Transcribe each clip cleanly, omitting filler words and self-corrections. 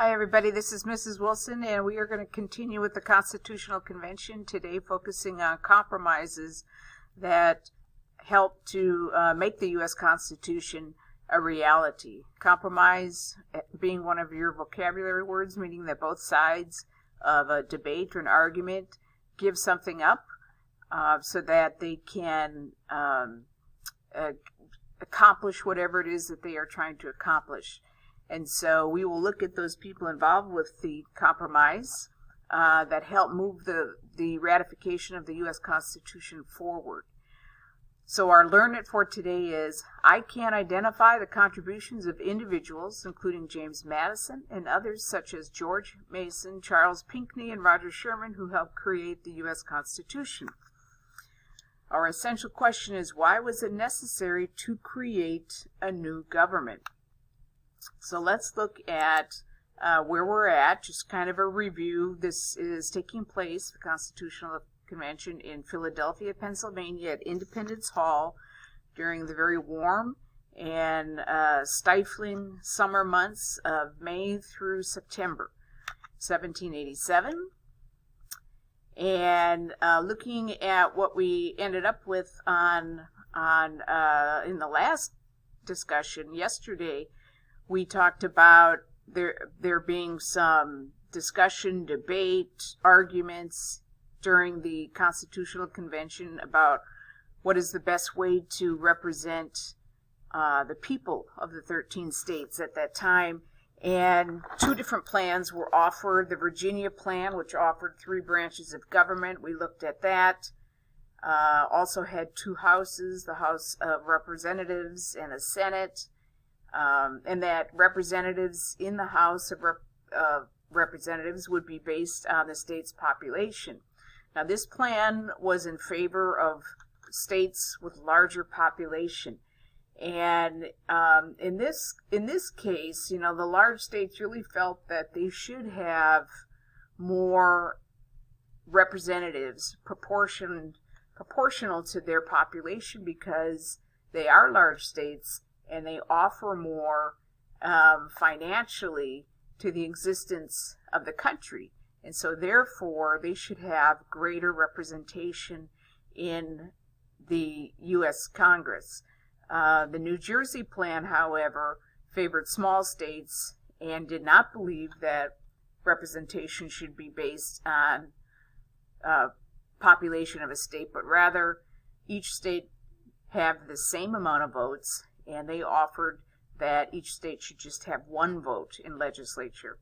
Hi everybody, this is Mrs. Wilson, and we are going to continue with the Constitutional Convention today, focusing on compromises that help to make the U.S. Constitution a reality. Compromise being one of your vocabulary words, meaning that both sides of a debate or an argument give something up so that they can accomplish whatever it is that they are trying to accomplish. And so we will look at those people involved with the compromise that help move the ratification of the U.S. Constitution forward. So our Learn It for today is, I can identify the contributions of individuals, including James Madison and others such as George Mason, Charles Pinckney, and Roger Sherman, who helped create the U.S. Constitution. Our essential question is, why was it necessary to create a new government? So let's look at where we're at, just kind of a review. This is taking place, the Constitutional Convention, in Philadelphia, Pennsylvania at Independence Hall during the very warm and stifling summer months of May through September 1787. And looking at what we ended up with in the last discussion yesterday, we talked about there being some discussion, debate, arguments during the Constitutional Convention about what is the best way to represent the people of the 13 states at that time. And two different plans were offered. The Virginia plan, which offered 3 branches of government, we looked at that. Also had 2 houses, the House of Representatives and a Senate. And that representatives in the House of Representatives would be based on the state's population. Now, this plan was in favor of states with larger population. And in this case, the large states really felt that they should have more representatives proportional to their population, because they are large states and they offer more financially to the existence of the country. And so therefore, they should have greater representation in the U.S. Congress. The New Jersey plan, however, favored small states and did not believe that representation should be based on population of a state, but rather each state have the same amount of votes, and they offered that each state should just have 1 vote in legislature.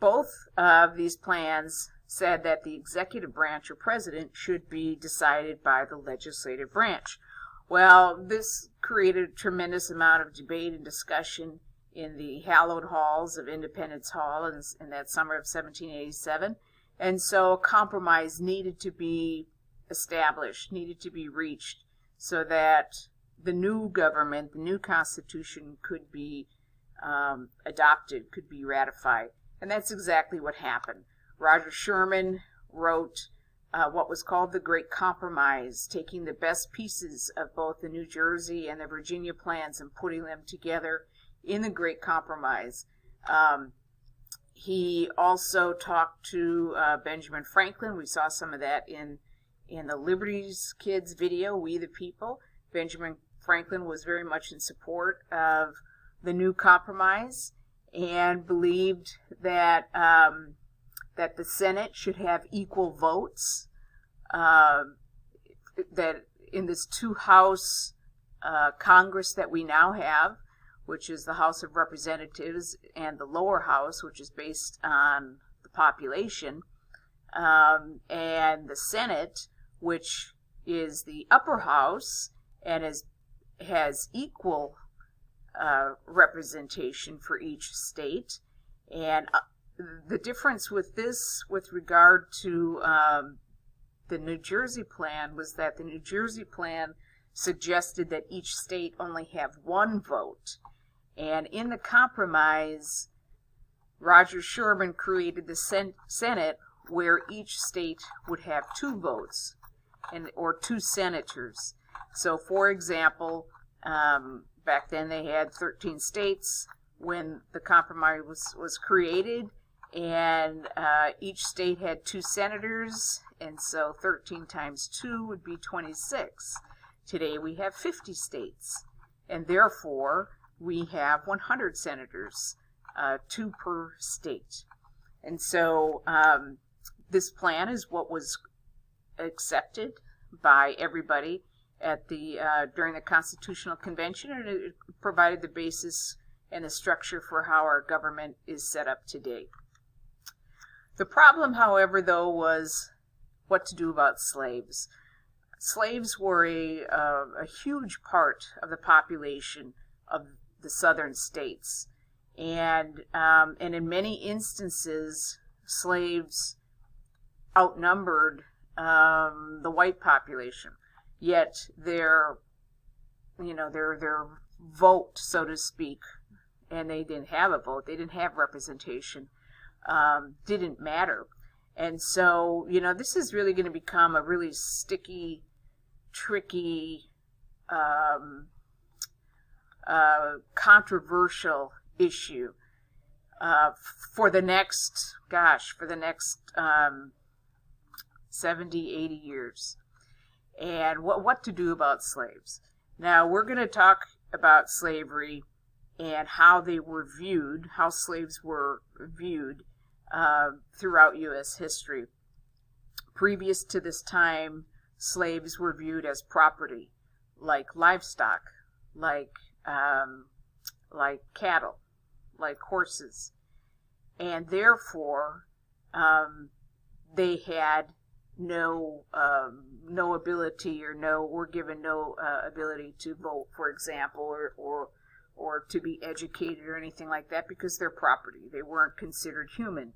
Both of these plans said that the executive branch or president should be decided by the legislative branch. Well, this created a tremendous amount of debate and discussion in the hallowed halls of Independence Hall in that summer of 1787. And so a compromise needed to be established, needed to be reached, so that the new government, the new Constitution could be adopted, could be ratified. And that's exactly what happened. Roger Sherman wrote what was called the Great Compromise, taking the best pieces of both the New Jersey and the Virginia plans and putting them together in the Great Compromise. He also talked to Benjamin Franklin. We saw some of that in the Liberty's Kids video, We the People. Benjamin Franklin was very much in support of the new compromise and believed that that the Senate should have equal votes, that in this 2-house Congress that we now have, which is the House of Representatives and the lower house, which is based on the population, and the Senate, which is the upper house and has equal representation for each state. And the difference with this, with regard to the New Jersey plan, was that the New Jersey plan suggested that each state only have 1 vote. And in the compromise, Roger Sherman created the Senate, where each state would have 2 votes, or 2 senators. So, for example, back then they had 13 states. when the compromise was created, and each state had 2 senators, and so 13 times 2 would be 26. Today we have 50 states, and therefore we have 100 senators, 2 per state. And so this plan is what was accepted by everybody at the during the Constitutional Convention, and it provided the basis and the structure for how our government is set up today. The problem, however, though, was what to do about slaves. Slaves were a huge part of the population of the southern states, and in many instances, slaves outnumbered the white population. Yet their vote, so to speak, and they didn't have a vote, they didn't have representation, didn't matter. And so, this is really going to become a really sticky, tricky, controversial issue for the next 70, 80 years. And what to do about slaves. Now, we're going to talk about slavery and how they were viewed, how slaves were viewed throughout U.S. history. Previous to this time, slaves were viewed as property, like livestock, like cattle, like horses. And therefore, they had no ability, or were given no ability to vote, for example, or to be educated or anything like that, because they're property. They weren't considered human,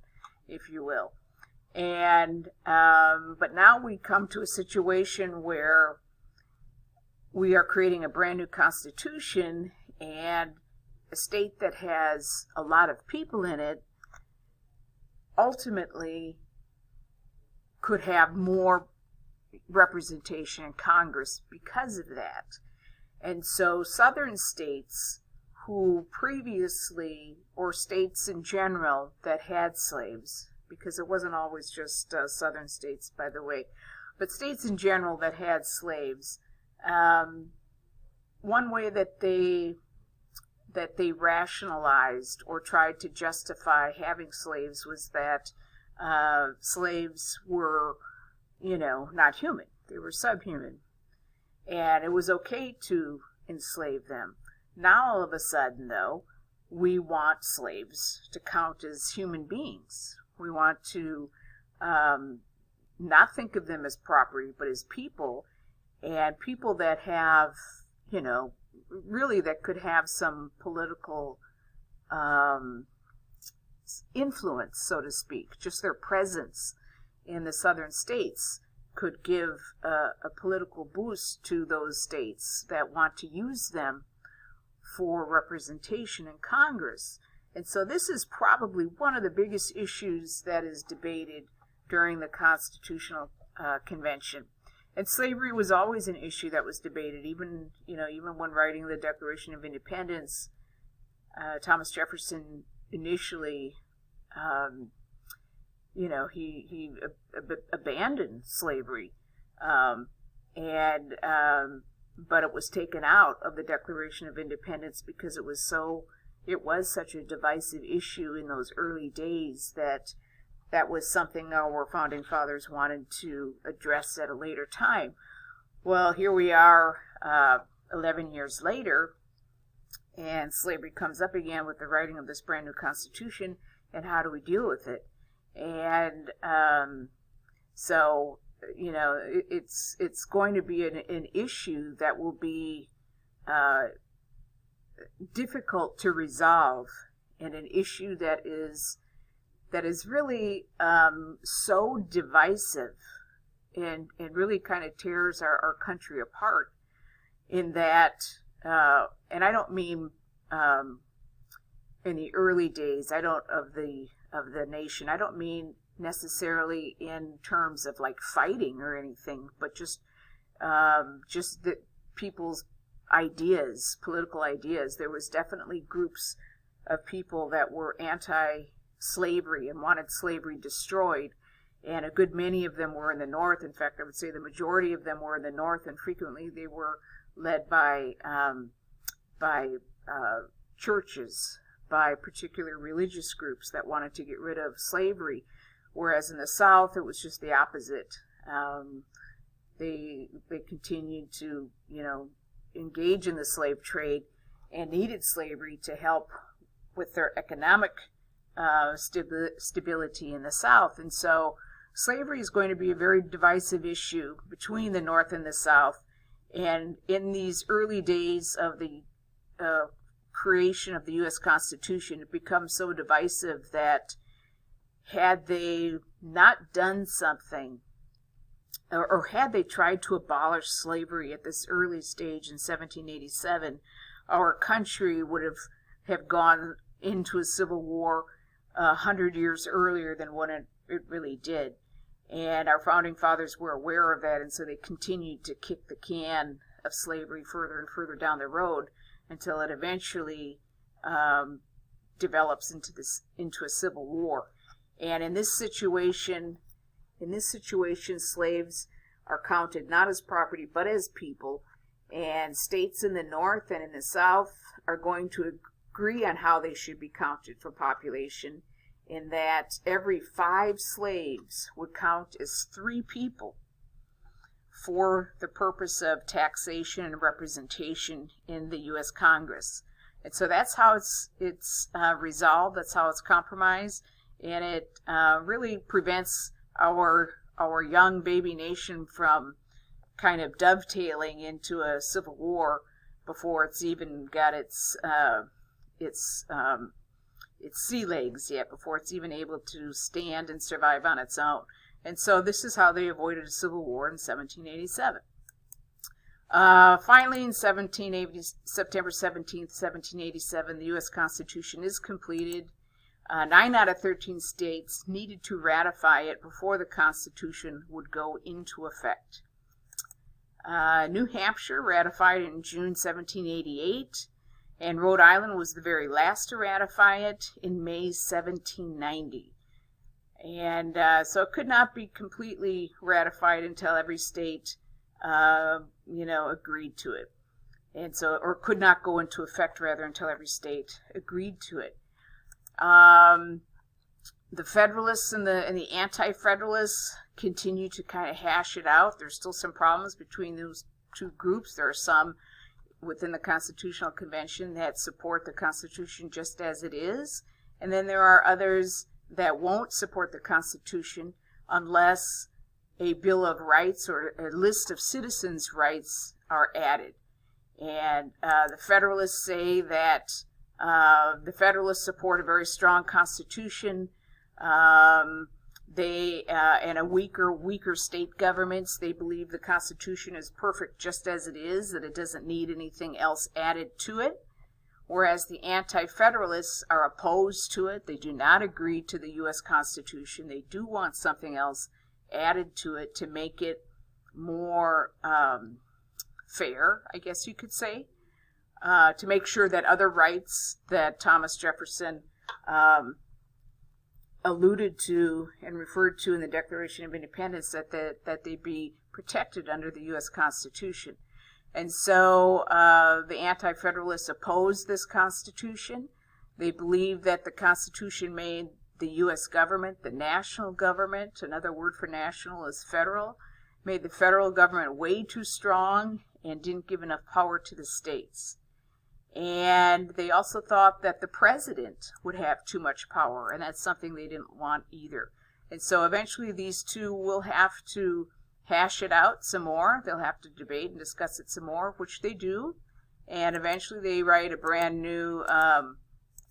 if you will. And but now we come to a situation where we are creating a brand new constitution, and a state that has a lot of people in it ultimately could have more representation in Congress because of that. And so southern states who previously, or states in general that had slaves, because it wasn't always just southern states, by the way, but states in general that had slaves, one way that they rationalized or tried to justify having slaves was that slaves were, not human. They were subhuman. And it was okay to enslave them. Now, all of a sudden, though, we want slaves to count as human beings. We want to not think of them as property, but as people, and people that have, really that could have some political influence, so to speak. Just their presence in the southern states could give a political boost to those states that want to use them for representation in Congress. And so this is probably one of the biggest issues that is debated during the Constitutional Convention. And slavery was always an issue that was debated, even when writing the Declaration of Independence. Thomas Jefferson initially, he abandoned slavery, but it was taken out of the Declaration of Independence because it was such a divisive issue in those early days that was something our founding fathers wanted to address at a later time. Well, here we are 11 years later, and slavery comes up again with the writing of this brand new Constitution, and how do we deal with it? And so, it's going to be an issue that will be difficult to resolve, and an issue that is really so divisive and really kind of tears our country apart, in that, and I don't mean in the early days, of the nation. I don't mean necessarily in terms of like fighting or anything, but just the people's ideas, political ideas. There was definitely groups of people that were anti-slavery and wanted slavery destroyed. And a good many of them were in the North. In fact, I would say the majority of them were in the North, and frequently they were led by churches, by particular religious groups that wanted to get rid of slavery. Whereas in the South, it was just the opposite. They continued to, engage in the slave trade and needed slavery to help with their economic stability in the South. And so slavery is going to be a very divisive issue between the North and the South. And in these early days of the creation of the U.S. Constitution, it becomes so divisive that had they not done something, or had they tried to abolish slavery at this early stage in 1787, our country would have gone into a civil war 100 years earlier than what it really did. And our founding fathers were aware of that, and so they continued to kick the can of slavery further and further down the road until it eventually develops into a civil war. And in this situation, slaves are counted not as property but as people, and states in the North and in the South are going to agree on how they should be counted for population, in that every 5 slaves would count as 3 people for the purpose of taxation and representation in the U.S. Congress. And so that's how it's resolved, that's how it's compromised, and it really prevents our young baby nation from kind of dovetailing into a civil war before it's even got its sea legs yet, before it's even able to stand and survive on its own. And so this is how they avoided a civil war in 1787. Finally, in September 17th, 1787, the U.S. Constitution is completed. 9 out of 13 states needed to ratify it before the Constitution would go into effect. New Hampshire ratified it in June 1788, and Rhode Island was the very last to ratify it in May 1790. And so it could not be completely ratified until every state, agreed to it. And so, or could not go into effect, rather, until every state agreed to it. The Federalists and the Anti-Federalists continue to kind of hash it out. There's still some problems between those two groups. There are some within the Constitutional Convention that support the Constitution just as it is, and then there are others that won't support the Constitution unless a Bill of Rights or a list of citizens' rights are added. And the Federalists say that the Federalists support a very strong Constitution. And a weaker state governments, they believe the Constitution is perfect just as it is, that it doesn't need anything else added to it. Whereas the Anti-Federalists are opposed to it. They do not agree to the U.S. Constitution. They do want something else added to it to make it more fair, I guess you could say, to make sure that other rights that Thomas Jefferson alluded to and referred to in the Declaration of Independence, that they be protected under the U.S. Constitution. And so the Anti-Federalists opposed this Constitution. They believe that the Constitution made the U.S. government, the national government, another word for national is federal, made the federal government way too strong and didn't give enough power to the states. And they also thought that the president would have too much power, and that's something they didn't want either. And so eventually these two will have to hash it out some more. They'll have to debate and discuss it some more, which they do. And eventually they write a brand new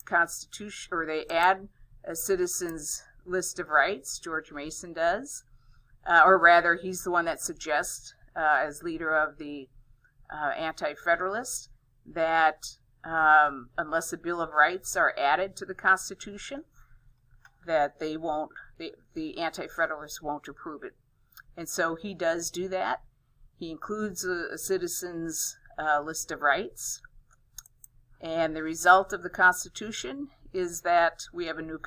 constitution, or they add a citizen's list of rights. George Mason does. Or rather, he's the one that suggests, as leader of the Anti-Federalists, that unless a Bill of Rights are added to the Constitution, that they won't, the Anti-Federalists won't approve it. And so he does do that. He includes a citizen's list of rights. And the result of the Constitution is that we have a new